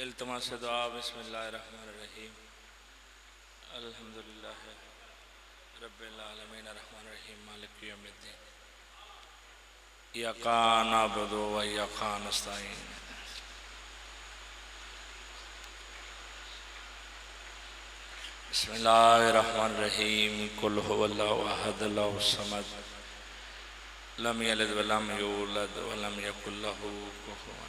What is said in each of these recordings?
इल्तमास दुआ बिस्मिल्लाहिर्रहमानिर्रहीम अल्हम्दुलिल्लाह रब्बिल आलमीन अर्रहमानिर्रहीम मालिक यौमिद्दीन इय्याका नअबुदु व इय्याका नस्तईन बिस्मिल्लाहिर्रहमानिर्रहीम कुल हुवल्लाहु अहद अल्लाहुस समद लम यलिद व लम यूलद व लम यकुल लहू कुफुवन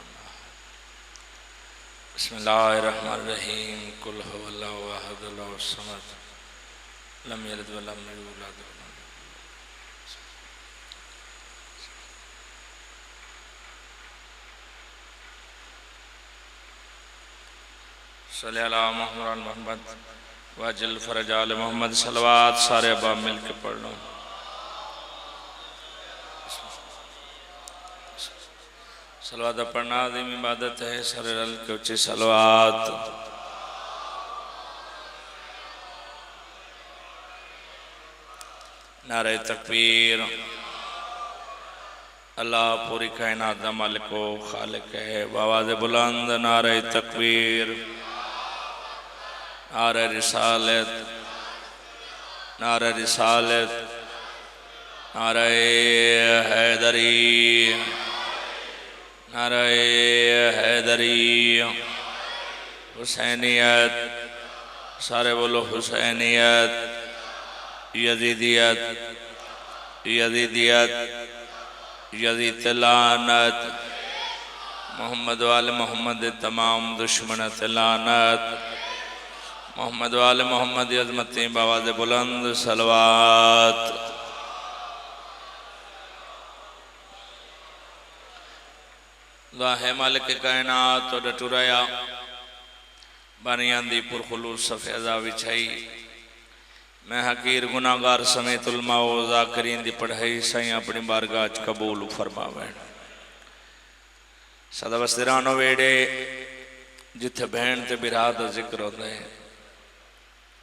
बिस्मिल्लाहिर्रहमानिर्रहीम कुल हुवल्लाहु अहद अल्लाहुस समद लम यलिद व लम यूलद सल्ली अला मुहम्मद वाजिल फरजाल मोहम्मद सलवात सारे अब्बा मिल के पढ़ लो। सलवात पढ़ना आज़ीम इबादत है, सारे रल के उच्ची सलवात। नारे तकबीर। अल्लाह पूरी कायनात दा मालिक व खालिक है, आवाज़ बुलंद नारे तकबीर, नारे रिसालत, नारे रिसालत, नारे हैदरी, नारे हैदरी, हुसैनियत, सारे बोलो हुसैनियत, यजीदियत, यजीदियत, यजीद लानत, मोहम्मद वाले मोहम्मद तमाम दुश्मन लानत, मोहम्मद वाले मोहम्मद अज़मती बावाज़ बुलंद सलवात। है मालिक कायनात तो डटुराया बानियां दी पुरखुलूस सफ़ेदा विछाई। मैं हकीर गुनाहगार समेत उलमा व ज़ाकिरीन दी पढ़ाई सही अपनी बारगाह च कबूल फरमावे। सदा वस्तिरानो वेड़े जिथे बहन ते बिरा दा जिक्र होंदा है,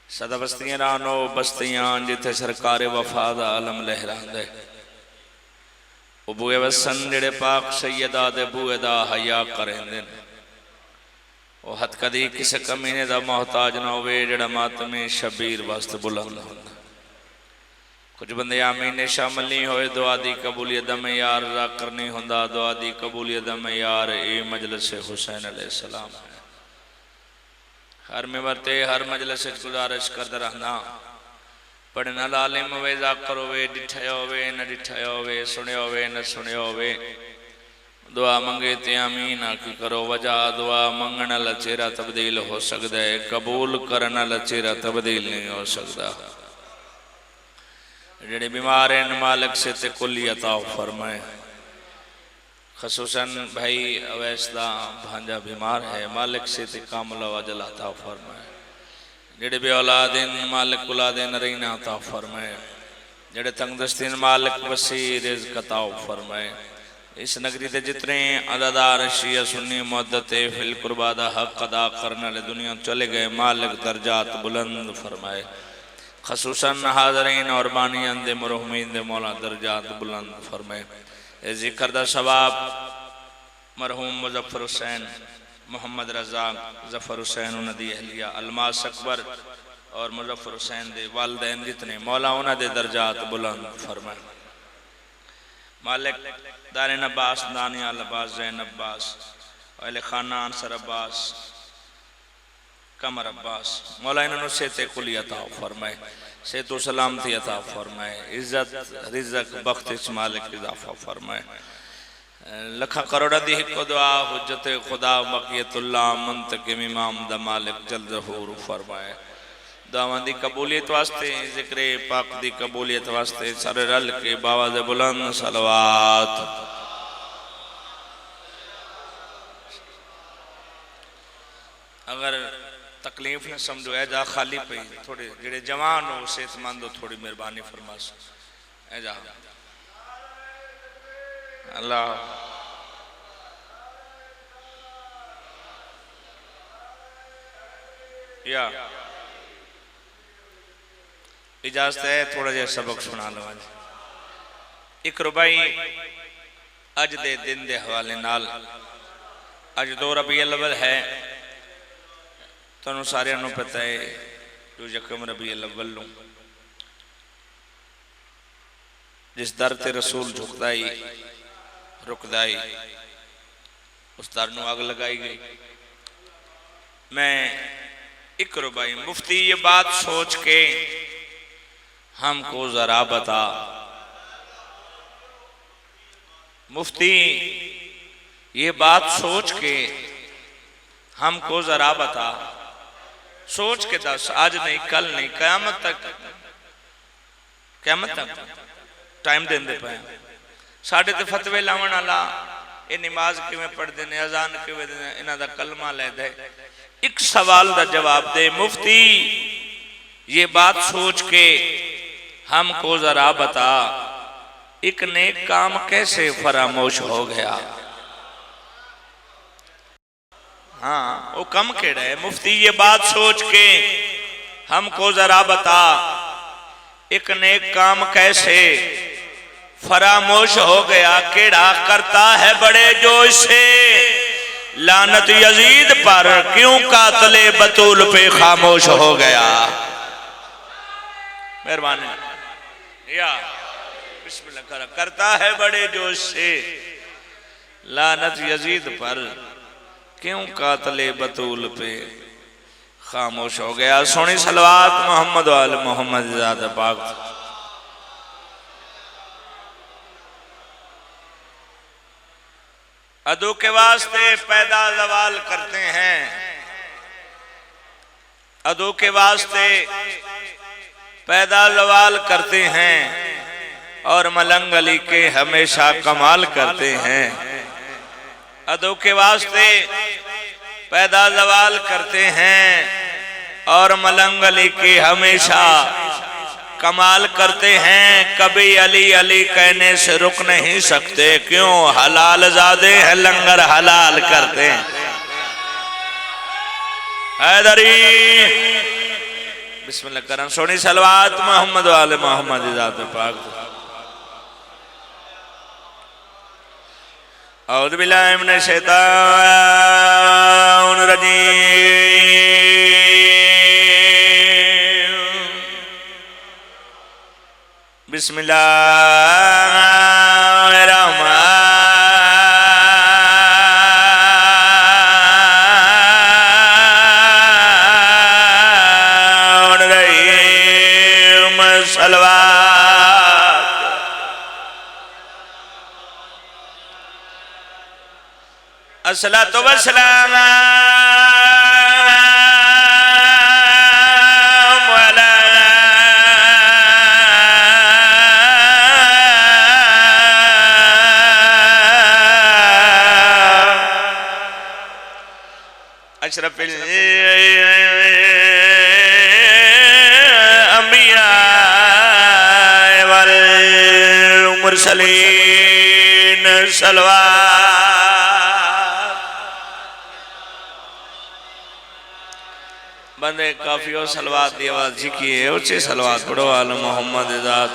सदा बस्तियां रानो बस्तियां जिथे सरकारे वफा दा आलम लहरांदा है। वो बूए वसन जेड़े पाक सैयदा दे बूए दा हया करेंदे ने, वो हथ कदी किसी कमीने दा मोहताज ना होवे जेड़ा मातमे शबीर वास्ते बुलंद होंदा। कुछ बंदे आमीन शामिल नहीं होए दुआ दी कबूलियत दा मयार अदा करनी होंदा। दुआ दी कबूलियत दा मयार ए मजलिस हुसैन अलैहिस्सलाम है। हर मेंबर ते हर मजलिस गुजारिश करदा रहना, पढ़ना लालिम होवे ज़ाकिर होवे, डिठा होवे न डिठा होवे, सुने होवे न सुने होवे, दुआ मंगे ते आमीन आखी करो। वजह दुआ मंगण वाला चेहरा तब्दील हो सकता है, कबूल करने वाला चेहरा तब्दील नहीं हो सकता। जेड़े बीमार हैं मालिक से ते कुल्ली अता फरमाए। खसूसन भाई अवैस दा भांजा बीमार है, मालिक से ते कामल वजल अता फरमाए। जेड़े बे औलाद मालिक औलाद नरीना अता फरमाए। जेड़े तंगदस्तीन मालिक वसी रिज़्क़ अता फरमाए। इस नगरी के जितने अदादार शिया सुन्नी मुद्दत फिल कुर्बा दा हक अदा करने वाले दुनिया चले गए, मालिक दर्जात बुलंद फरमाए। खसूसन हाज़रीन और बानियां दे मरहूमीन दे मौला दर्जात बुलंद फरमाए। ए जिक्र दा सवाब मरहूम मुज़फ़्फ़र हुसैन, मोहम्मद रज़ाक, ज़फ़र हुसैन उन्हदी अहलिया अलमास अकबर और मुज़फ़्फ़र हुसैन दे वालिदैन जितने मौला उन्हां दे दर्जात बुलंद फरमाए। मालिक दारिन अब्बास, दानियाल अब्बास, ज़ैन अब्बास, अहले खाना अंसर अब्बास, कमर अब्बास, मौला इन्होंने सेते कुली अता फरमाए, सेतु सलामती अता फरमाए, इज्जत रिज़्क़ बख्तिश मालिक इजाफा फरमाए। लखा करोड़ा दी हिको दुआ हुज्जत खुदा बक़ियतुल्लाह मुंतकिम इमाम दा मालिक जल्द ज़हूर फरमाए। दुआवां दी कबूलियत वास्ते, ज़िक्र पाक दी कबूलियत वास्ते सारे रल के बावाज़ बुलंद सलवात। अगर तकलीफ न समझो ऐजा खाली पे थोड़े जेड़े जवान हो सेहतमंद हो थोड़ी मेहरबानी फरमास ऐजा अल्लाह या इजाजत है थोड़ा जहा सबक सुना लो। एक रुबाई अज दे दिन दे हवाले नाल, अज 2 रबीउल अव्वल है तुहानू सारियां नू पता है जो यकम रबीउल अव्वल नू जिस दर ते रसूल झुकदा ही रुकदा ही उस दर नू अग लगाई गई। मैं एक रुबाई मुफ्ती ये बात सोच के हमको जरा बता, मुफ्ती ये बात सोच के हमको जरा बता, सोच के दस, आज नहीं कल नहीं क़यामत तक टाइम देंदे पे साढ़े ते फतवे लावन वाला ये नमाज किवें पढ़ते हैं, अजान किवें देते, इन्हां दा कलमा लैदा है। एक सवाल का जवाब दे मुफ्ती, ये बात सोच के हमको जरा बता, एक नेक काम कैसे फरामोश हो गया? हाँ वो कम केड़ा है मुफ्ती, ये बात सोच के हमको जरा बता, एक नेक काम कैसे फरामोश हो गया? केड़ा करता है बड़े जोश से लानत यजीद पर, क्यों कातले बतूल पे खामोश हो गया? मेहरबानी या बिस्मिल्लाह कर। करता है बड़े जोश से लानत यजीद पर, क्यों कातले बतूल पे खामोश हो गया? सोनी सलवात मोहम्मद वाले मोहम्मद ज़ात पाक। अदू के वास्ते पैदा ज़वाल करते हैं, अदू के वास्ते पैदा ज़वाल करते हैं और मलंग अली के हमेशा कमाल करते हैं। अदू के वास्ते पैदा ज़वाल करते हैं और मलंग अली के हमेशा कमाल करते हैं। कभी अली अली कहने से रुक नहीं सकते, क्यों हलाल ज़ादे हैं लंगर हलाल करते हैं। हैदरी बिस्मिल्लाह करम। सोनी सलवात मोहम्मद वाले मोहम्मद ज़ात पाक। औज़ु बिल्लाहि मिनश शैतानिर रजीम। बिस्मिल्लाहिर्रहमानिर्रहीम। सलवात अस्सलातु वस्सलाम अशरफिल अंबिया वल मुरसलीन। सलवात बंदे काफी हो सलवात दी आवाज झिकी है, ऊंची सलवात पढ़ो आल मोहम्मद ज़ात।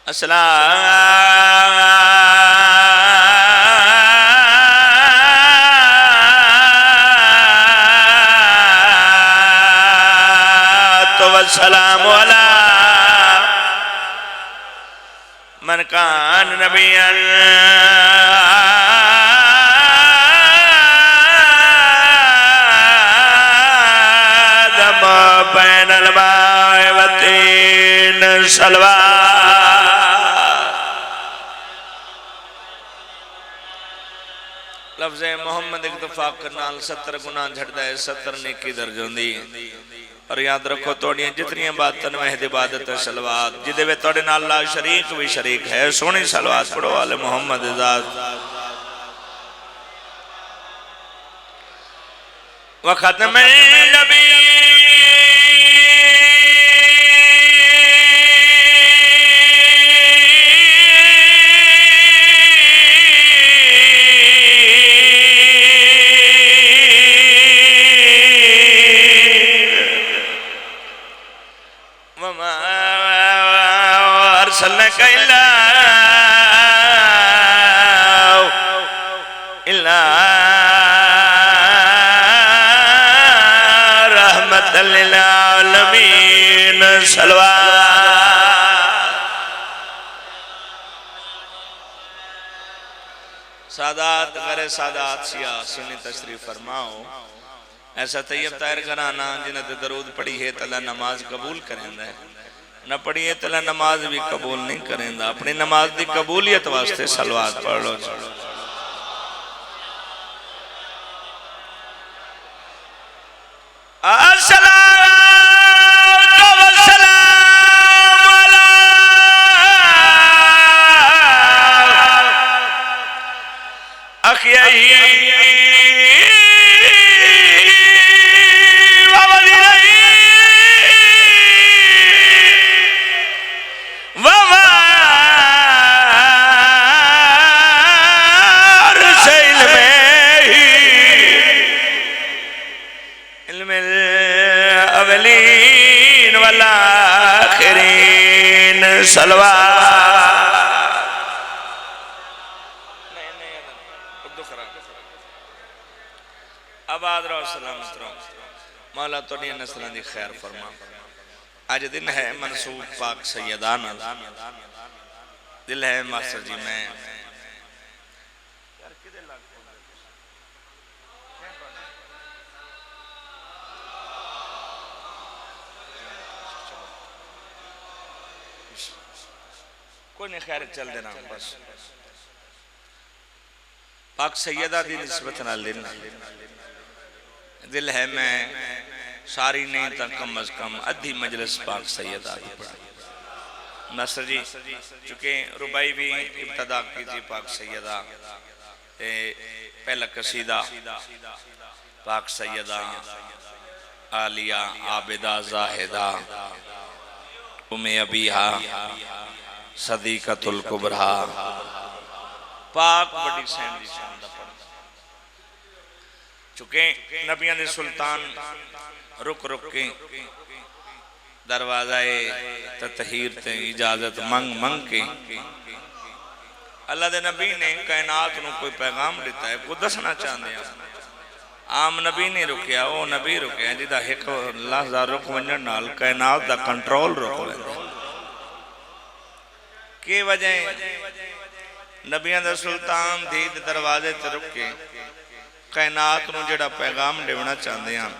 अस्सलातु वस्सलामु अला मन कान नबिय्यन आदम बैनल माए व तीन। सलवात लफ्ज़ मोहम्मद इत्तफाक नाल 70 गुना झड़दा है, 70 नेकी दर्ज होंदी। और याद रखो तोड़ियां जितनियां बातन महद इबादत सलवात जिदे वे तोड़े नाल ला शरीक भी शरीक है। सोनी सलवात पढ़ो वाले मोहम्मद ज़ात। व ख़त्मे नबी इल्ला सलवात। सादात करे सादात सिया सुनी तशरीफ फरमाओ। ऐसा तैयब तायर घराना जिन्हें ते दरूद पढ़ी है तला नमाज कबूल करेंदा है, न पढ़ी है तला नमाज भी कबूल नहीं करेंदा। अपनी नमाज की कबूलियत वास्ते सलवात पढ़ लो। आबाद रहो, सलामत रहो, मौला तुहाडी नस्लां दी खैर फरमा। अज दिन है मनसूब पाक सैयदा नाल, दिल है मास्टर जी मैं कोई नहीं, खैर चल देना बस। पाक सैयदा दी निस्बत नाल दिल है मैं सारी नहीं तो कम अज कम अद्धी मजलिस पाक सैयदा दी पढ़ा। नासर जी चूंकि रुबाई भी इब्तदा की थी पाक सैयदा, पहला कसीदा पाक सैयदा आलिया आबिदा जाहिदा उम्मे अबीहा सदीकतुल कुबरा पाक बड़ी सैन दी शान दा पढ़दा। चूंकि नबियां दे सुल्तान रुक रुक के दरवाज़ाए ततहीर ते इजाजत मंग मंग के अल्लाह दे नबी ने कायनात नूं कोई पैगाम दिता है, को दसना चाहते हैं। आम नबी नहीं रुकया, वो नबी रुकया जिदा एक लहजा रुक वंजण नाल कायनात दा कंट्रोल रुक वैंदा। के वजह नबियां दा सुल्तान दी दरवाजे ते रुक के कायनात नूं जेड़ा पैगाम देना चाहते हैं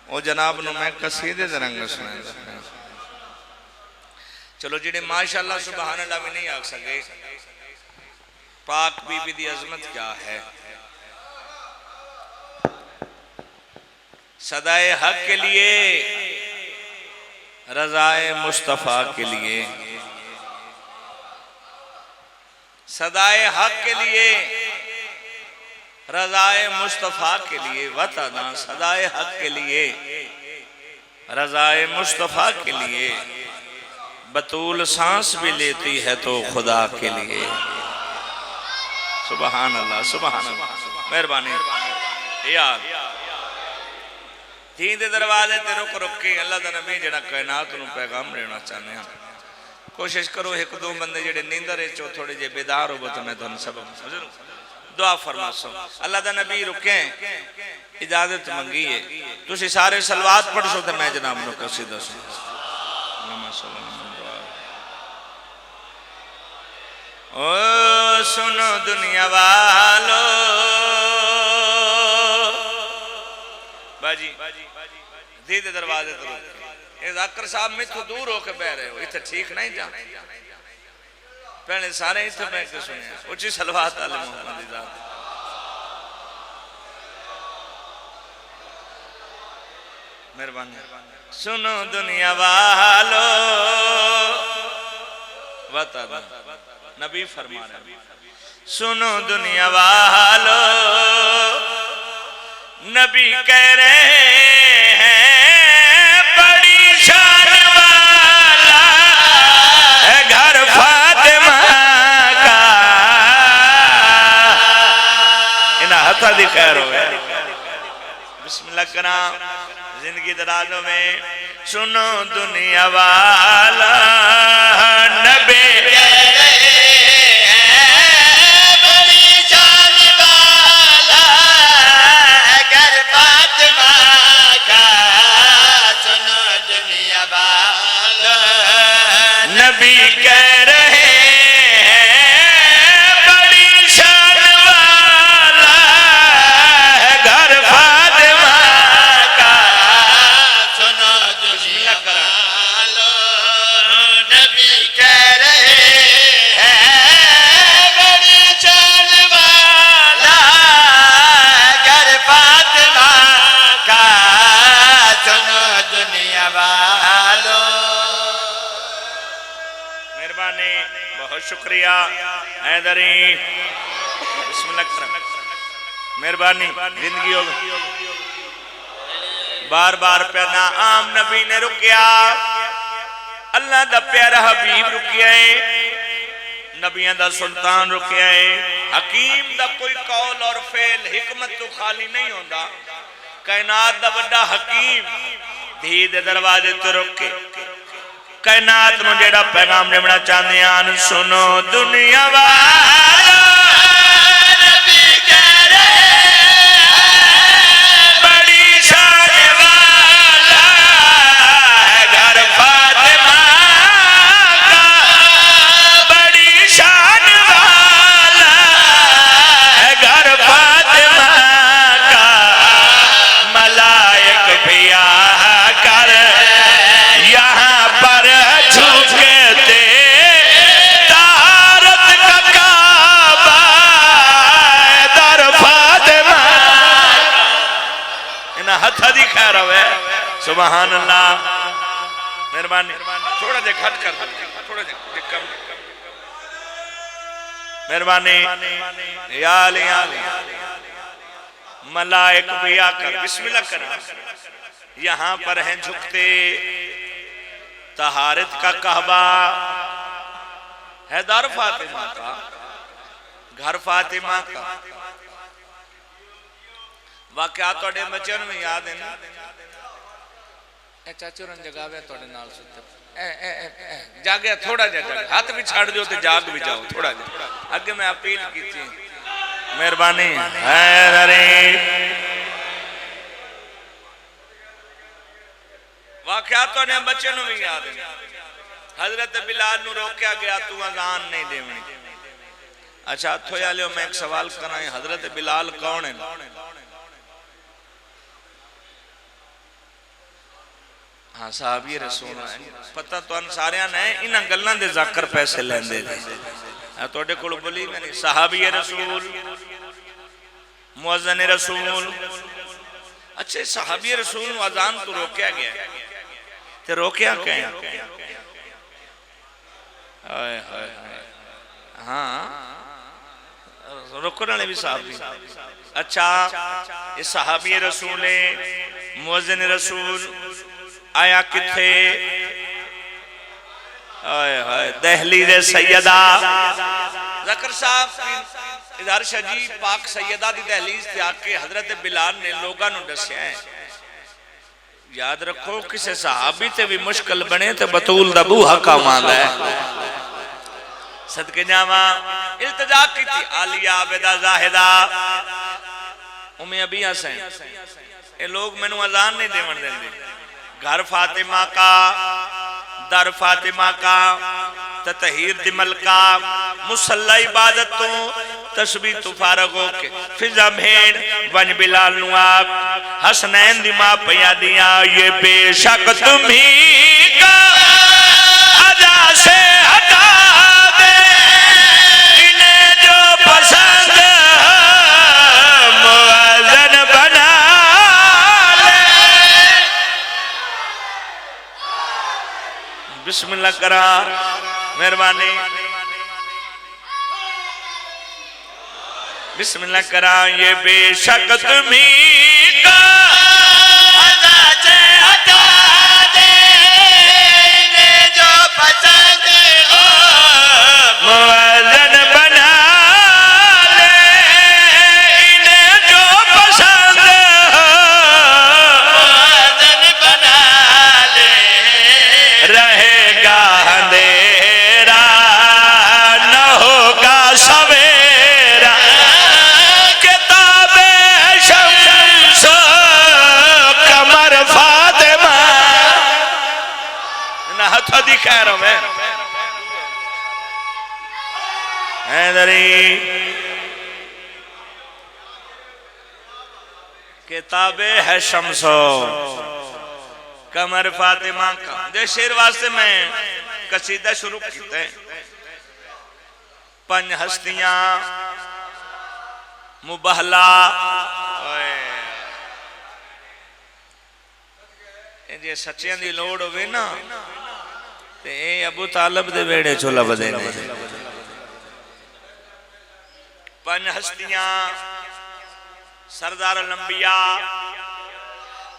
वो जनाब नूं मैं कसीदे दे रंग सुनांदा। चलो जिहड़े माशाअल्लाह सुभान अल्लाह भी नहीं आख सके, पाक बीबी दी अजमत क्या है। सदाए हक के लिए, रजाए मुस्तफ़ा के लिए, सदाए हक के लिए, रजाए मुस्तफ़ा के लिए, वतना सदाए हक के लिए, रजाए मुस्तफ़ा के लिए, बतूल सांस भी लेती है तो खुदा के लिए। सुबहान अल्लाह, सुबहान अल्लाह, मेहरबानी यार। धी दे दरवाजे ते रुक रुक के अल्लाह दा नबी जेड़ा कायनात नूं पैगाम देना चाहते हैं। कोशिश करो एक दो बंदे जेड़े नींदर चो थोड़े जे बेदार हो तो मैं तुहानू सब दुआ फरमासो। अल्लाह दा नबी रुके इजाजत मंगी है, तुसी सारे सलवात पढ़सो तो मैं जनाब नूं कसीदा सुना। ओ सुनो दुनिया वालो बाजी दीदे दरवाजे तो जाकर साहब मैथों दूर होकर बह रहे हो, इतने ठीक नहीं जा पहले सारे इतने बह के सुने उची सलवात आले मोहम्मद दी जात। मेहरबानी सुनो दुनिया वालो बता नबी फरमा रहे, सुनो दुनिया वालो नबी कह रहे हैं बड़ी शान वाला है घर फातिमा का। इन्हें हथा दी खैर हो गया। बिस्मिल्लाह करा जिंदगी दराजों में। सुनो दुनिया वाला नबी शुक्रिया हैदरी बिस्मिल्लाह मेहरबानी जिंदगी हो बार बार पैदा आम नबी ने रुकिया अल्लाह दा प्यारा हबीब रुकिया है नबियां दा सुल्तान रुकिया है हकीम दा कोई कौल और फेल हिकमत तो खाली नहीं होता कायनात दा बड़ा हकीम धी दे दरवाजे तो रुके कायनात नु जेड़ा पैगाम देना चाहते हैं सुनो दुनिया वाला नबी कह रहे बड़ी शान वाला है घर फातिमा का बड़ी शान वाला है घर फातिमा का मलाइक भी आकर यहाँ पर झुके थे तारत का काबा दर फातिमा इन्हें हथ दी खैर है सुभान अल्लाह मेहरबानी थोड़ा जे घट कर थोड़ा जे कम मेहरबानी या अली मलाइक भी आकर बिस्मिल्लाह करा यहाँ पर हैं झुकते तहारत का कहबा है दर फातिमा का घर फातिमा का वाकया तोड़े बच्चों में याद है ना चाचू रन जगावे तोड़े नाल सुते जागे थोड़ा जा जाग हाथ भी छाड़ दो तो जाग भी जाओ थोड़ा जा आगे मैं अपील की थी मेहरबानी है रे वाकया तो ने बच्चे भी याद है हजरत बिलाल नु रोकया गया तू अजान नहीं देवनी अच्छा थोया लियो मैं एक सवाल करा हजरत बिलाल कौन है हाँ साहबी रसूल पता तो सारे ने इन्हां गल्लां दे ज़ाकर पैसे लेंदे तोड़े कोल बोली मैंने साहबी रसूल मुअज्जिन रसूल अच्छे साहबी रसूल नु अजान तो रोकया गया ते रोकया क्या हाय हाय हाँ रोकने वाले भी साहबी अच्छा ये साहबी रसूल है मुअज्जिन रसूल आया किथे हाय हाय दहलीज़ सैयदा ज़कर साहब इधर शजी पाक सैयदा दी दहलीज़ ते आके हजरत बिलाल ने लोगों नु दस्या है याद रखो किसी सहाबी ते भी मुश्किल बने तो बतूल दा बूहा काम आंदा है सदके जावा इल्तिजा की थी आलिया आबिदा जाहिदा उम्मे अबिया से ये लोग मैनू अजान नहीं देवन देंदे घर फातिमा का दर फातिमा का ततहीर दिमल का मुसल्ला इबादत तो तस्बीह तो फारग हो के फिजा भेड़ वन बिलाल नुआब हसनैन दी मां पिया दिया ये बेशक तुम्ही का अदा से हटा दे इन्हें जो पसंद मुअज्जिन बना ले बिस्मिल्लाह करा मेहरबानी बिस्मिल्लाह करा ये बेशक तुम्ही का अदा से हटा दे इन्हें जो पसंद हो मुअज्जिन बना ले इन्हें जो पसंद हो मुअज्जिन बना ले रहेगा अंधेरा न होगा सवेरा किताबे शम्स कमर फातिमा ना हाथ दी खैर में हैदरी किताबे है शम्सो कमर फातिमा का दे शेर वास्ते मैं कसीदा शुरू किया है पंज हस्तियां मुबहला जे सच्चियां दी लोड़ होवे ना ते अबू तालब दे वेड़े चो लभदे ने पंज हस्तियां सरदार लंबिया।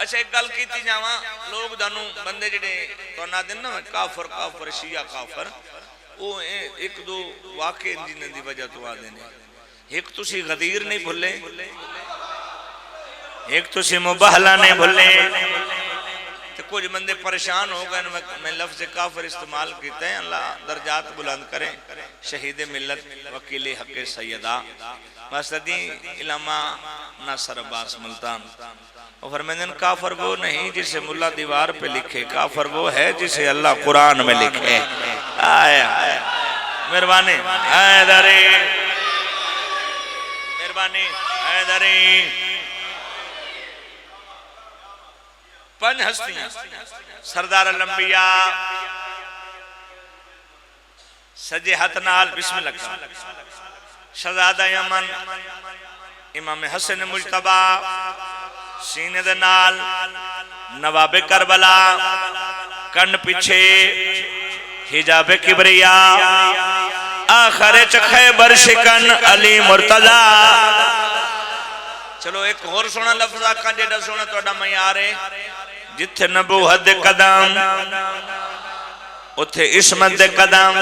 अच्छा एक गल की जावा, लोग दानू बंदे जिहड़े तुहानू दिन ना काफर काफर शिया काफर, वो एक दो वाक़े जिन्हां दी वजह तो आदे ने। एक तुसी गदीर नहीं भुले, एक तुसी मुबाहला नहीं भुले, तो कुछ बंदे परेशान हो गए। मैं लफ्ज़ काफिर इस्तेमाल किया है। अल्लाह दर्जात बुलंद करे। शहीद मिल्लत वकील हक सैयदा मसदी इलामा नासर अब्बास मुल्तान और फरमाते हैं काफर वो नहीं जिसे मुल्ला दीवार पे लिखे, काफर वो है जिसे अल्लाह कुरान में लिखे। आया मेहरबानी हैदरी, मेहरबानी हैदरी। पंज हस्तियां सरदार लंबिया सजे हाथ नाल बिस्मिल्लाह शहजादा यमन इमाम हसन मुजतबा सीने दे नाल नवाबे करबला कन पिछे हिजाबे किबरिया आखिर च खैबर शिकन अली मुर्तजा। चलो एक होर सोना लफ्ज़ आका जेड़ा सोना तुहाडा मयार है। जिथे नबूवत दे कदम उथे इस्मत दे कदम,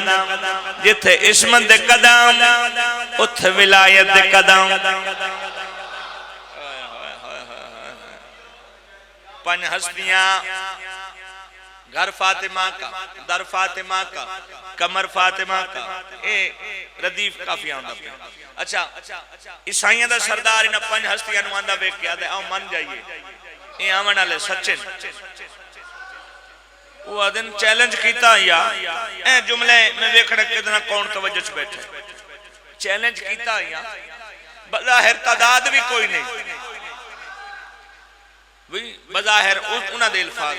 जिथे इस्मत दे कदम उथे विलायत दे कदम। पंज हस्तियां घर फातिमा का, दर फातिमा का, कमर फातिमा का, ए रदीफ काफी आंदा पे। अच्छा ईसाइयां दा सरदार इन्हां पंज हस्तियां नूं आंदा वेख के आदे आओ मन जाइए ये आवन वाले सच्चे। वो आदन चैलेंज कीता या ए जुमले में वेखना कितना कौन तवज्जो च बैठे। चैलेंज कीता या बज़ाहिर तादाद भी कोई नहीं, वी बज़ाहिर उन्हां दे अल्फाज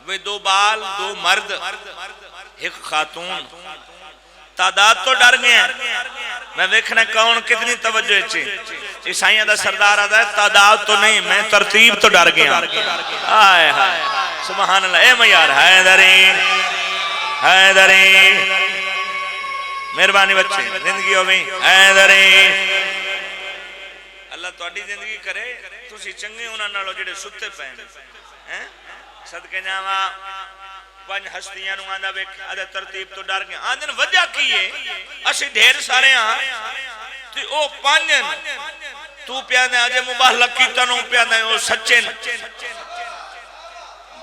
वे दो बाल दो मर्द एक खातून, तादाद तो डर गए। मैं देखना कौन कितनी तवज्जो चे। ईसाइयां दा सरदार आता है तादाद तो नहीं, मैं तरतीब तो डर गया। हाय हाय सुभान अल्लाह। ए मयार हैदरी हैदरी मेहरबानी बच्चे जिंदगी हो गई हैदरी। अल्लाह तुहाडी जिंदगी करे तुसी चंगे उन्हां नालों जिहड़े सुत्ते पे हैं। सदके जावा पंज हस्तियां नूं आंदा वेख आदे तरतीब तो डर गए। आंदन वजह की है असि ढेर सारे हां ते ओ पंज तू प्यादे अजे मुबाहला कीता नु प्यादे ओ सच्चे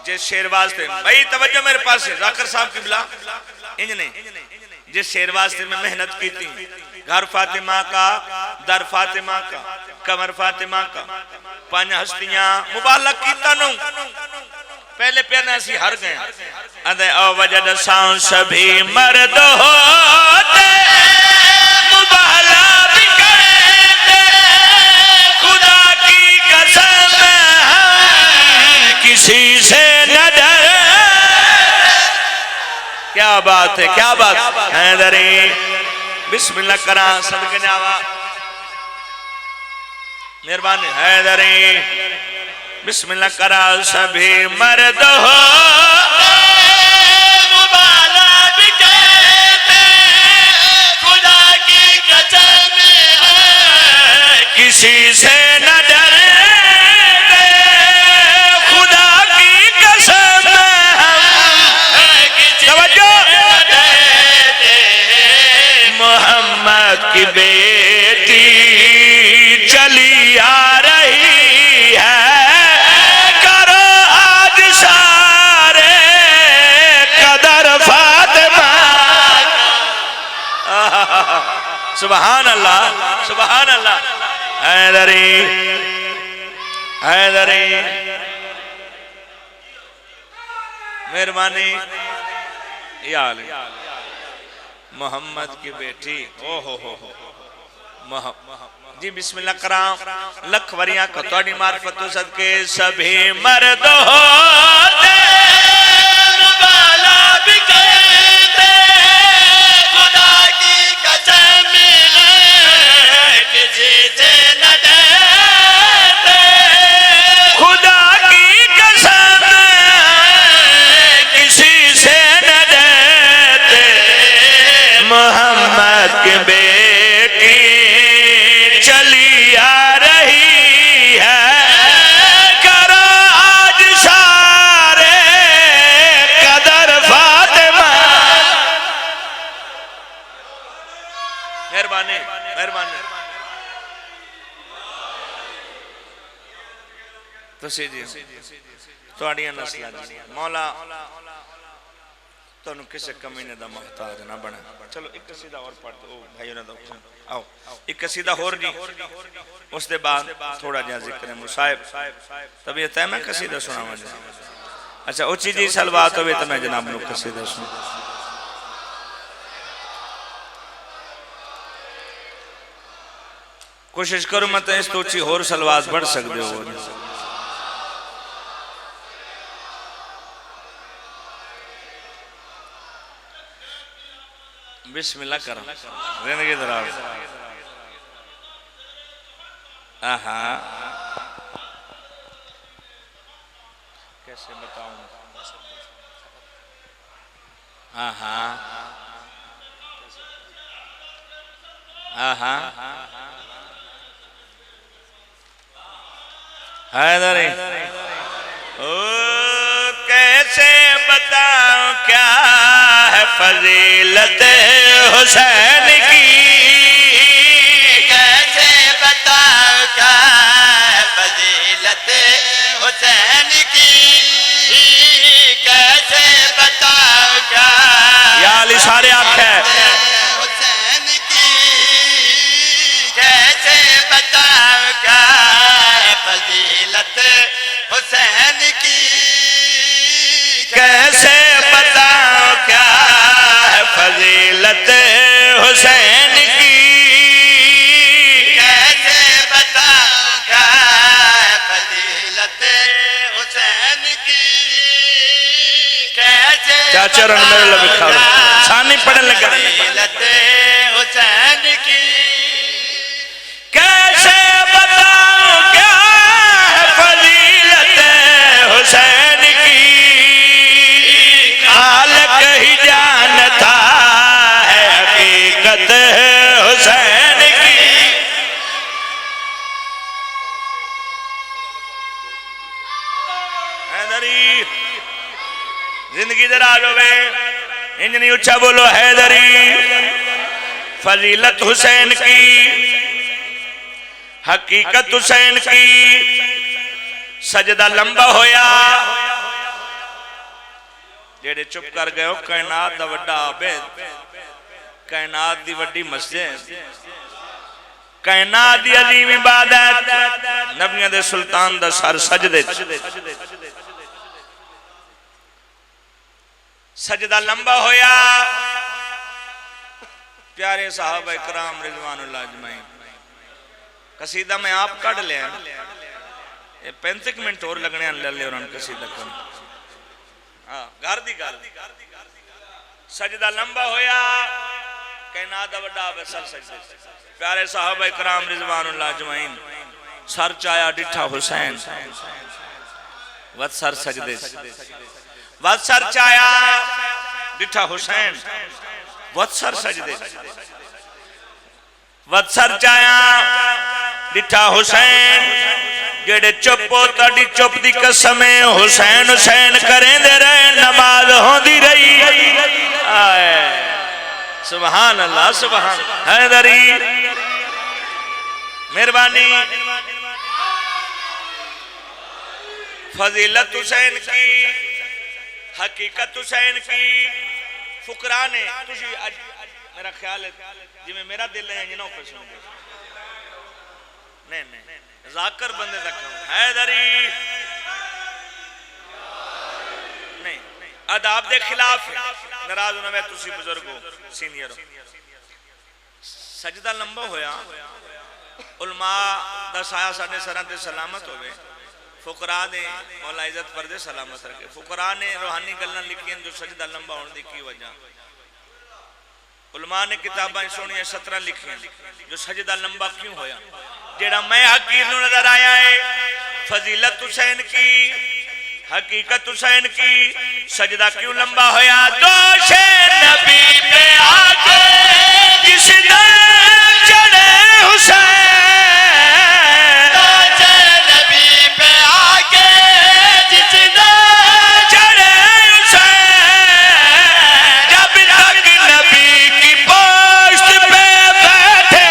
जे शेर वास्ते भाई तवज्जो मेरे पास है जाकिर साहब किबला इंज ने जे शेर वास्ते में मेहनत की थी। घर फातिमा का, दर फातिमा का, कमर फातिमा का, पंज हस्तियां मुबाहला कीता नु पहले प्याना सी हर गए। अदे ओ वजद सांस सभी मर्द होते मुबाहला भी करते खुदा की कसम किसी से न डर। क्या बात है, क्या बात है दरे। बिस्मिल्लाह करा सदके जावा मेहरबानी हैदरी। बिस्मिल्लाह करा सभी मर्द हो मुबाला भी कहते खुदा की कसम किसी से न डरते खुदा की कसम तवज्जो मोहम्मद की बेटी चली आ रही है सुभान अल्लाह सुभान अल्लाह। हैदरी हैदरी मेहरबानी यार मोहम्मद की बेटी ओ हो जी बिस्मिल्लाह कराम लख वरियां को तोड़ी मार्फत सदके सभी मर्द होते मुबाला भी कहते खुदा की कसम किसी से न डरते खुदा की कसम किसी से न डरते मोहम्मद की बेटी मेहरबानी तुसी जी तुहाड़ियां नस्लां मौला तुहानू किसी कमीने दा मोहताज ना बना। चलो एक कसीदा और पढ़ दो भाई ना दो आओ एक कसीदा होर जी उस दे बाद थोड़ा जिहा जिक्र मुसाहिब तबीयत है मैं कसीदा सुनावां जी। अच्छा उची जी सलवात होवे तो मैं जनाब नू कसीदा सुना। कोशिश करो मत इस तो उची होर सलवात पढ़ सकदे हो। बिस्मिल्लाह करो जिंदगी दराज। आहा कैसे बताऊं। आहा आहा हैदरी ओ कैसे बताऊं क्या है फजीलत हुसैन की। कैसे बताऊं क्या है फजीलत हुसैन की। कैसे बताऊं क्या यार इशारे आखे हुसैन की। कैसे बताऊं क्या है फजीलत हुसैन की। कैसे बताओ क्या है फजीलत हुसैन की। कैसे बताऊं क्या है फजीलत हुसैन की। कैसे क्या चरण मेरे लो बिखा सानी पढ़ने लगा फजीलत हुसैन की। कैसे बताओ क्या है फजीलत हुसैन की। खालिक ही जानता है हकीकत हुसैन की। हैदरी जिंदगी दराज होवे इंज नहीं उच्चा बोलो हैदरी। फजीलत हुसैन की हकीकत हुसैन की। सजदा लंबा होया जेड़े चुप कर गए कायनात दा वड्डा आबिद कायनात दी वड्डी मस्जिद कायनात दी अजीम इबादत नबियां दे सुल्तान दा सर सजदे सजदा लंबा होया। प्यारे साहबा इकराम रिजवानुल्लाह अजमईन कसीदा मैं आप कढ़ लिया 35 मिनट और लगने ले उन्होंने कसीदा कर घर दी गल। सजदा लंबा होया कायनात दा वड्डा सर सजदे। प्यारे साहबा इकराम रिजवानुल्लाह अजमईन सर चाया डिठा हुसैन वत सर सजदे। वत सर चाया डिठा हुसैन वत सर सजदे। वत सर चाया डिठा हुसैन जेड़े चुप हो ताड़ी चुप दी कसम हुसैन हुसैन करेंदे रहे नमाज होंदी रही। आए सुभान अल्लाह सुभान हैदरी मेहरबानी। फजीलत हुसैन की हकीकत हुसैन की फुकरा ने तुझी मेरा ख्याल है जिवें मेरा दिल है जिन्हों पे सुन नहीं नहीं जाकर बंदे तक हैदरी नहीं अदाब दे खिलाफ नाराज होना मैं तुसी बुजुर्ग हो सीनियर हो। सजदा लंबा होया उलमा दा साया साडे सरां ते सलामत होवे। फुकरा ने मौला इज्जत परदे सलामत रखे। फुकरा ने रूहानी गल्लां लिखियां जो सजदा लंबा होने दी की वजह। उलमा ने किताबां सोनिया 17 लिखियां जो सजदा लंबा क्यों होया। जेड़ा मैं हकीर नू नजर आया है फजीलत हुसैन की हकीकत हुसैन की सजदा क्यों लंबा होया। दोषे नबी पे आके जिस दर चढ़े हुसैन। दोषे नबी पे आके जिस दर चढ़े हुसैन। जब तक नबी की पोस्ट पे बैठे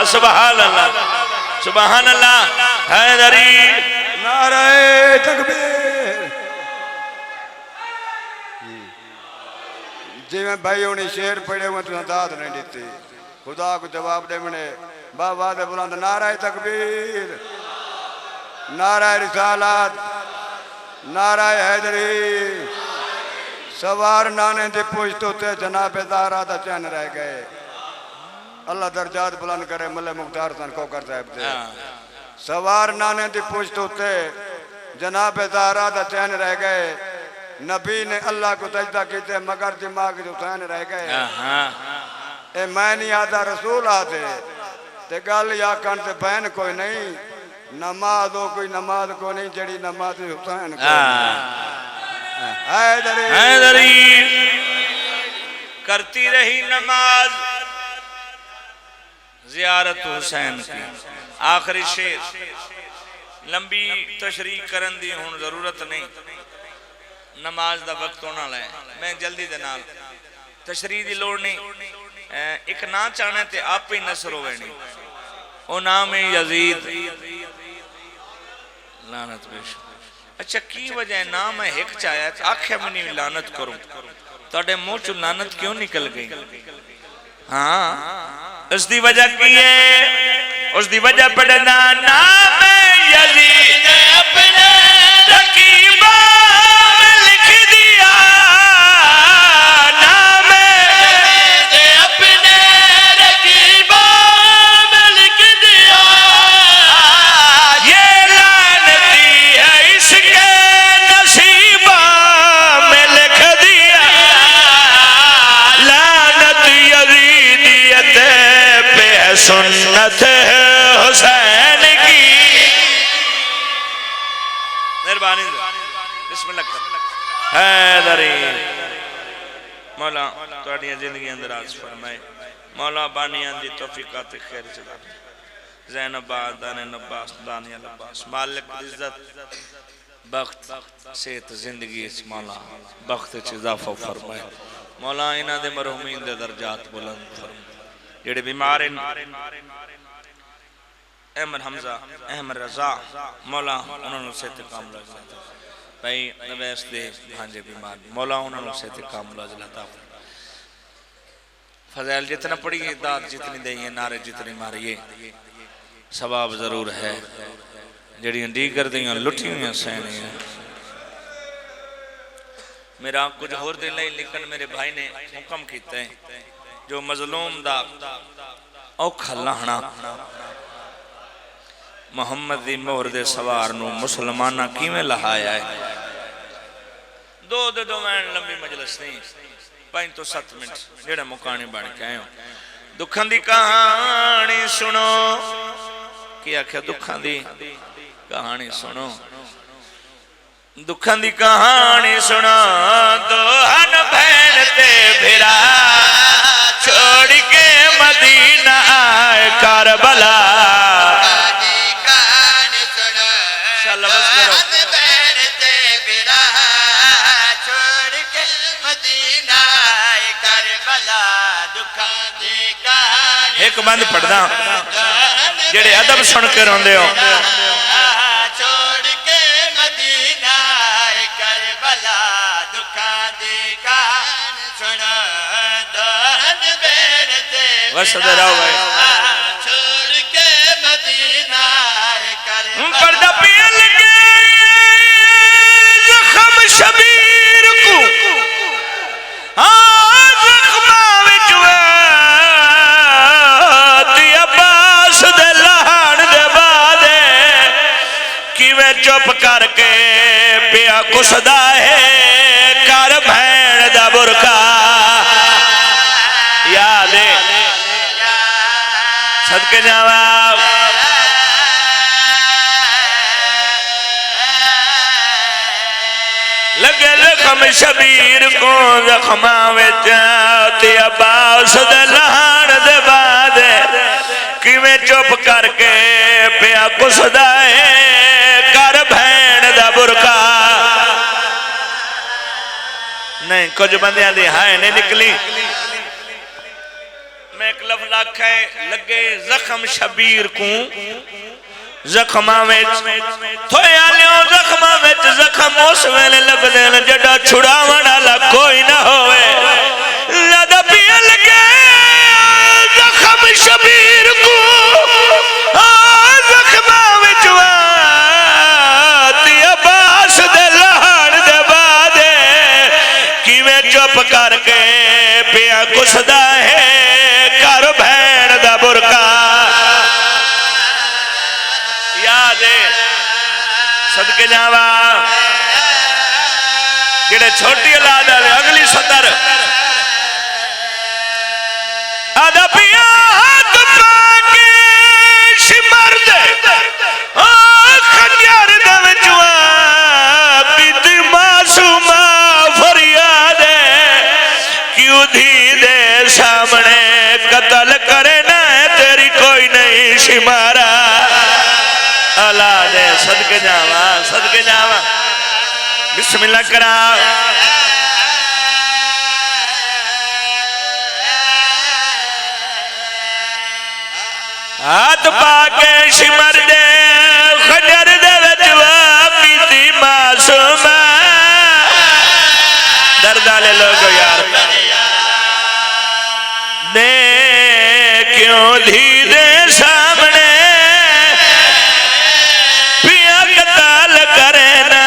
सुभान अल्लाह सुभान अल्लाह। हैदरी नारे तकबीर। जिमें भाई उन्हें शेर पढ़े हुए तुझे दाद नहीं देती खुदा को जवाब दे मने बाबा दे बुलंद नारे तकबीर नारे रिसालत नारे हैदरी। सवार नाने दे पुश्तो ते जनाब दारा दा चैन रह गए। अल्लाह दर्जात बुलंद करे मल्ले मुख्तार सन कोकर साहब दे। सवार नाने दी पुश्तो ते जनाब दारा दा चैन रह गए। नबी ने अल्लाह को सजदा कीते मगर दिमाग जो हुसैन रह गए। ए मैं नहीं आता रसूल आते ते गल या कन ते बहन कोई नहीं नमाज हो कोई नमाज को नहीं जड़ी नमाज हुसैन को। हैदरी करती रही नमाज जियारत हुसैन की। आखिरी शेर लंबी तशरीह करन दी हुण जरूरत नहीं नमाज दा वक्त होना है। मैं जल्दी दे नाल तशरीह दी लोड़ नहीं। एक ना चाहने ते आप ही नसर होवे नहीं। ओ नाम है यजीद लानत पेश। अच्छा की वजह नाम है हिक चाया आखे मनी लानत करूं तोड़े मुंह चो लानत क्यों निकल गई? हाँ उसकी वजह की है उसकी वजह पढ़ना नाम है यजीद अपने रकीबा में लिख दिया। नाम है अपने रकीबा में लिख दिया। ये लानती है इसके नसीबा में लिख दिया। लानत यजीदियत पे सुन्नत हुसैन की। मेहरबानी बिस्मिल्लाह कर। हैदरी मौला तुहाडी जिंदगी अंदर आज फरमाए। मौला बानियां दी तौफीकात खैर चला ज़ैनबाद दाने नब्बास दानिया लब्बास मालिक इज्जत बख्त सेहत जिंदगी इस मौला बख्त च इजाफा फरमाए। मौला इन्हां दे मरहूमीन दे दर्जात बुलंद फरमा। जेड़े बीमार हैं अहमद हमजा अहमद रजा मौला उन्होंने सेहत कामला भाई नवैस दे भांजे बीमार मौला उन्होंने सेहत कामला जलाता। फजैल जितना पढ़िए दाद जितनी दइए नारे जितनी मारिए सवाब जरूर है। जड़ियां दीगर दियां लुटी हुई सैनियां मेरा कुछ होर दिन नहीं लेकिन मेरे भाई ने हुक्म किया है जो मजलूम दा औखा लाहना मुहम्मद दी मोहर दे सवार नू मुसलमाना किवें लहाया है। दो दे दो मैं लंबी मजलिस नहीं 5 तो 7 मिनट जेड़ा मुकानी बन के आए हो। दुखां दी कहानी सुनो की आख्या दुखां दी कहानी सुनो दुखां दी कहानी सुनो। दोहन बहन ते फिरा छोड़ के मदीना आए करबला। एक बंद पढ़दा जेड़े अदब सुन के रोंदे हो। छोड़ के मदीना करबला दुखां दी कहानी सुन दहन बेर ते वसद रहो भाई छोड़ के मदीना करबला। पर्दा पिया लगे जख्म शबीर को जख्मा विच अब्बास दे लहण दे बाद किवें चुप करके पिया कुसदा है कर भैन दा बुरका। याद है सदके जावा लगे जख्म शबीर को जख्मा विच अब्बास दे लहण दे बाद किवें चुप करके पिया कुसदा है कर भैन दा बुरका। नहीं कुछ बंदियां दी हाय नहीं निकली। मैं एक लफ्ज लख है लगे जख्म शबीर को जख्मा थोया लियो जख्मा जख्म उस वेले लगदे न जड़ा छुड़ावण वाला कोई ना होवे लदा पिया लगे जख्म शबीर को जख्मा विच वाती अब्बास दे लहण दे बादे किवें चुप करके पिया कुसदा है कर भैन दा बुरका याद है सदके जावा जेड़े छोटी औलाद आवे अगली सतर आदा पिया हाथ पाके शिमर दे खंजर दे विच पीती मासूमा फरियाद क्यों धी दे सामने कत्ल करे ना तेरी कोई नहीं शिमारा अला दे सदके जावा बिस्मिल्लाह करा हाथ पाके शिमर दे खंजर दे विच पीती मासूमा दर्द वाले लोग यार ने क्यों धीरे सामने पिया कताल करे ना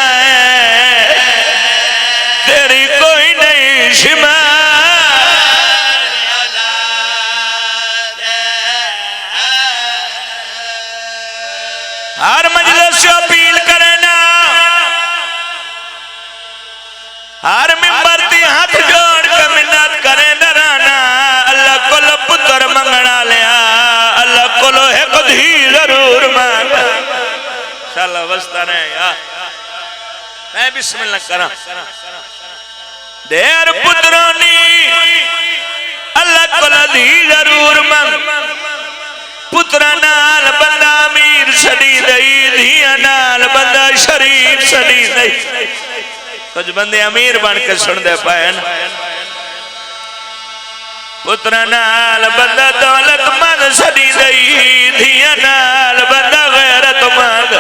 तेरी कोई नहीं शिमा हर मजलिस से अपील करे ना हर मिंबर ती हाथ जोड़ के मिन्नत करे डराना अल्लाह को पुत्र मंगना लिया अल्लाह को एक धी जरूर मांग शाला वस्ता ने यार मैं बिस्मिल्लाह करा देर पुत्रोनी अल्लाह को धी जरूर मांग पुत्र नाल बंदा अमीर सड़ी दई धिया नाल बंदा शरीफ सड़ी दई कुछ बंदे अमीर बन के सुन दे पाए पुत्र नाल बंदा दौलतमंद सड़ी दई धिया नाल बंदा गैरतमंद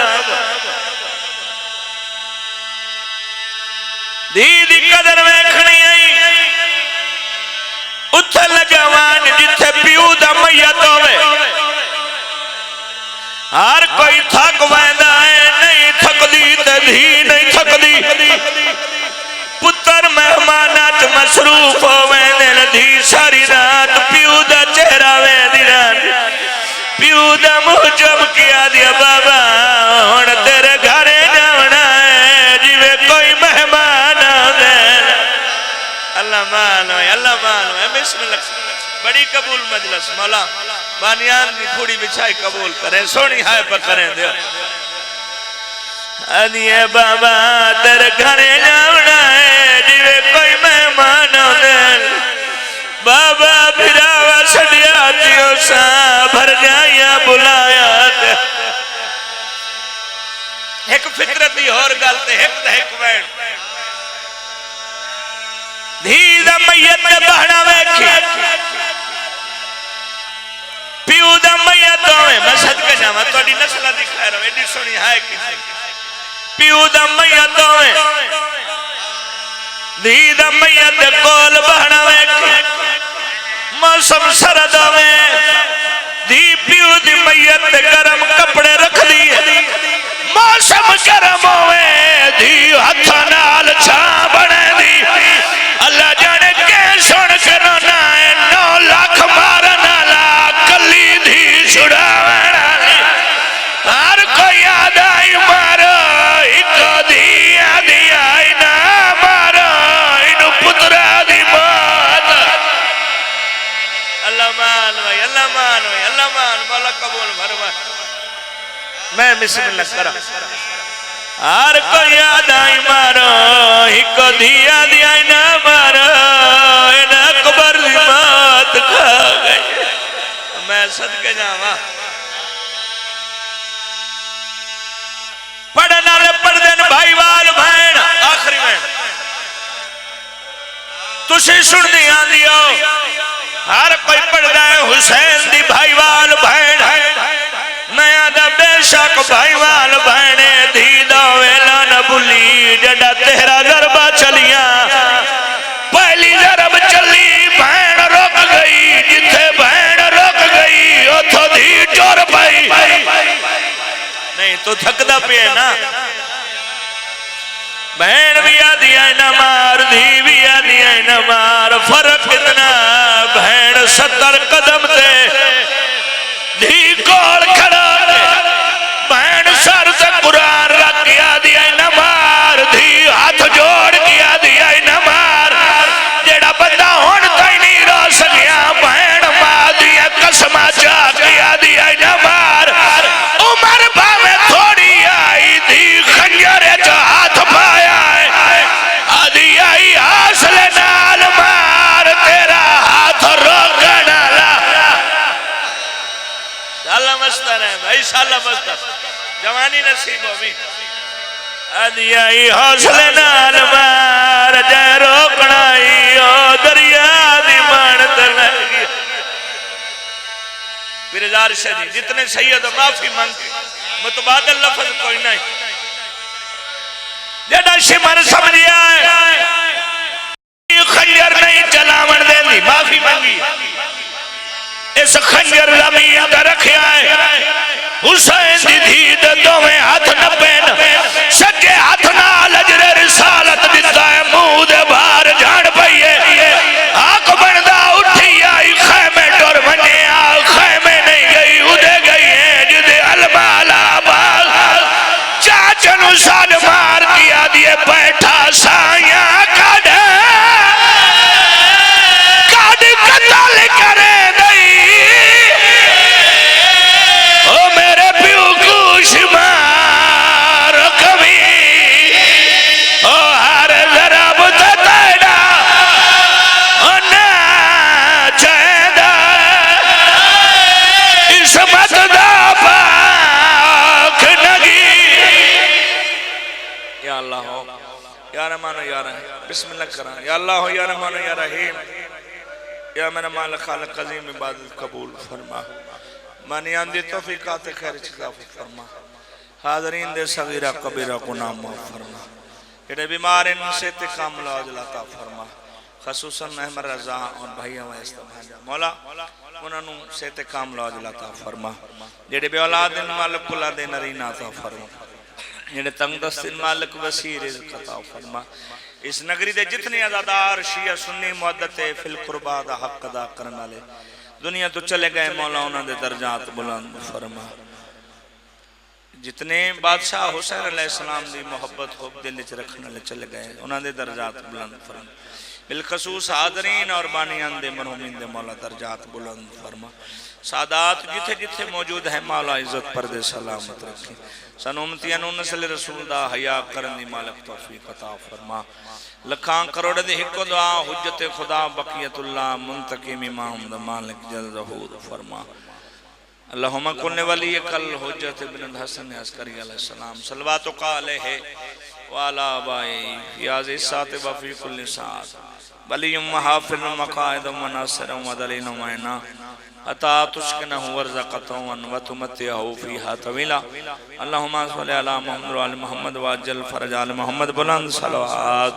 धी दी कदर वेखनी आई उत्थे लगवान जिथे प्यू दा मैयत होवे हर कोई थक वैंदा है नहीं थकदी ते धी नहीं थकदी पुत्र मेहमाना च मसरूफ होवे धी सारी रात प्यू दा चेहरा वेंदी रात प्यू दा मुंह चमकिया दिया बाबा हुण तेरे घरे जावना है जिवे कोई मेहमान आवे अल्लाह मानो बिस्मिल्लाह बड़ी कबूल मजलिस मौला बानियान की थोड़ी बिछाई कबूल करें सोनी हाय पर करें दे अदिए बाबा तेरे घरे जावना है जिवे कोई मेहमान आवे बाबा फिरावा सड़िया जियो सा भर जाया बुलाया एक फितरत ही और गल ते एक वैन धी दा मैयत दे बहना वेखी प्यू दा मैयत होवे मैं सदके जावां तोड़ी नस्ल दी खैर होवे एडी सोहनी है किसी प्यू दा मैयत होवे धी दा मैयत दे कोल बहना वेखी मौसम सरद होवे धी प्यू दी मैयत ते गरम कपड़े रख दी मौसम गरम होवे धी हथ नाल छां बने दी अल्लाह जाने के सुन के रोना है 9 लाख मारन वाला कली धी छुड़ावण वाली हर कोई याद आई मारो एक धी आदि आई ना मारो इनु पुत्रा दी मौत अल्लाह मान मौला कबूल फरमा मैं बिस्मिल्लाह करा हर को याद आई मारो एक धिया दिया ना मारो इना कबर दी मौत खा गई मैं सदके जावा पढ़ने वाले पढ़ते भाईवाल भैन आखिरी में तुसी सुनदी आंदी हो हर कोई पढ़दा है हुसैन दी भाईवाल भैन नया दा बेशक भाईवाल भैने धी दा वेला न भुली जड़ा तेरा गरबा चलिया पहली जरब चली भैन रुक गई जिथे भैन रुक गई उथों धी टुर पई नहीं तो थकदा पे ना बहन भी आदि न मार धी भी आदि न मार फर्क कितना बहन 70 कदम ते धी कोल खड़ा बहन सर से कुरान रख के आदि न मार धी हाथ जोड़ के आदि न मार जेड़ा बंदा हुण ताई नहीं रो सकिया बहन मां दी कसमा चा के आदि न मार उमर भावे थोड़ी आई धी खंजर च हाथ पाया आदि आई हौसले नाल मार तेरा हाथ रोकण ला साला मस्तर है भाई साला मस्तर जवानी नसीब होवी आदि आई हौसले नाल मार जै रोकना ओ दरिया दी मानत लगी बिरजार शाह जी जितने सैयद माफी मांगे मुतबादल लफ्ज कोई नहीं जेड़ा शिमर समझिया खंजर नहीं चलावन देंदी माफी मांगी इस खंजर जमीन पर रखिया है हुसैन दी धी दे दोवें हाथ नपेन सज्जे हाथ नाल अजरे रिसालत दिता है मुंह दे बाहर जान पईए आंख बनदा उठी आई खैमे डर वन्या खैमे नहीं गई उदे गई है जिदे अलमाला बाल चाचन साड मार दिया दिए बैठा साया काड कतल करे नहीं ओ मेरे प्यू को शुमार कभी ओ हर जरा बुत तेरा ओ ना चैदा इसमत दा पाक नगी या अल्लाह हो या रहमान या रहीम बिस्मिल्लाह करा या अल्लाह हो या रहमान या रहीम या मेरा मालिक खालिक अज़ीम इबादत कबूल फरमा मानी आंदी तौफीकात खैर चिता फरमा हाज़रीन दे सगीरा कबीरा गुनाह माफ फरमा जेड़े बीमार इन से ते कामिल अजलता फरमा खसूसन अहमद रज़ा और भाइयों व इस्तेमाल मौला उन्हां नु से ते कामिल अजलता फरमा जेड़े बे औलाद इन मालिक कुला दे नरीना अता फरमा जेड़े तंगदस्त इन मालिक वसी रिज़्क़ अता फरमा इस नगरी दे जितने अज़ादार शिया सुन्नी मुअद्दत फिल कुर्बा दा हक अदा करने वाले दुनिया तो चले गए मौला उन्हां दे दर्जात बुलंद फरमा जितने बादशाह हुसैन अलैहिस्सलाम दी मोहब्बत खूब दिल च रखने वाले चले गए उन्हां दे दर्जात बुलंद फरमा बिलखसूस हाज़रीन और बानियान दे मरहूमीन दे मौला दर्जात बुलंद फरमा सादात जिथे जिथे मौजूद है मौला इज्जत पर दे सलामत रखी सानू उम्मतियां नू नस्ल रसूल दा हया करन दी मालिक तौफीक अता फरमा लखां करोड़ दी हिक्को दुआ हुज्जत खुदा बकियतुल्लाह मुंतकिम इमाम दा मालिक जल ज़हूर फरमा अल्लाहुम्मा कुल्ल वली कल हुज्जत इब्न हसन अस्करी अलैहि सलाम सल्लवातु अलैहि व अला बाई याज़ सात व फी कुल्ल सात वलियुम हाफिल मकाइद व नासिर व दलील मैना अता तुस्कन वर्ज़क़तु व तुमतिहु फीहा तवीला अल्लाहुम्मा सल्लि अला मुहम्मद व अल मुहम्मद व अज्जल फरज अल मुहम्मद बुलंद सलवात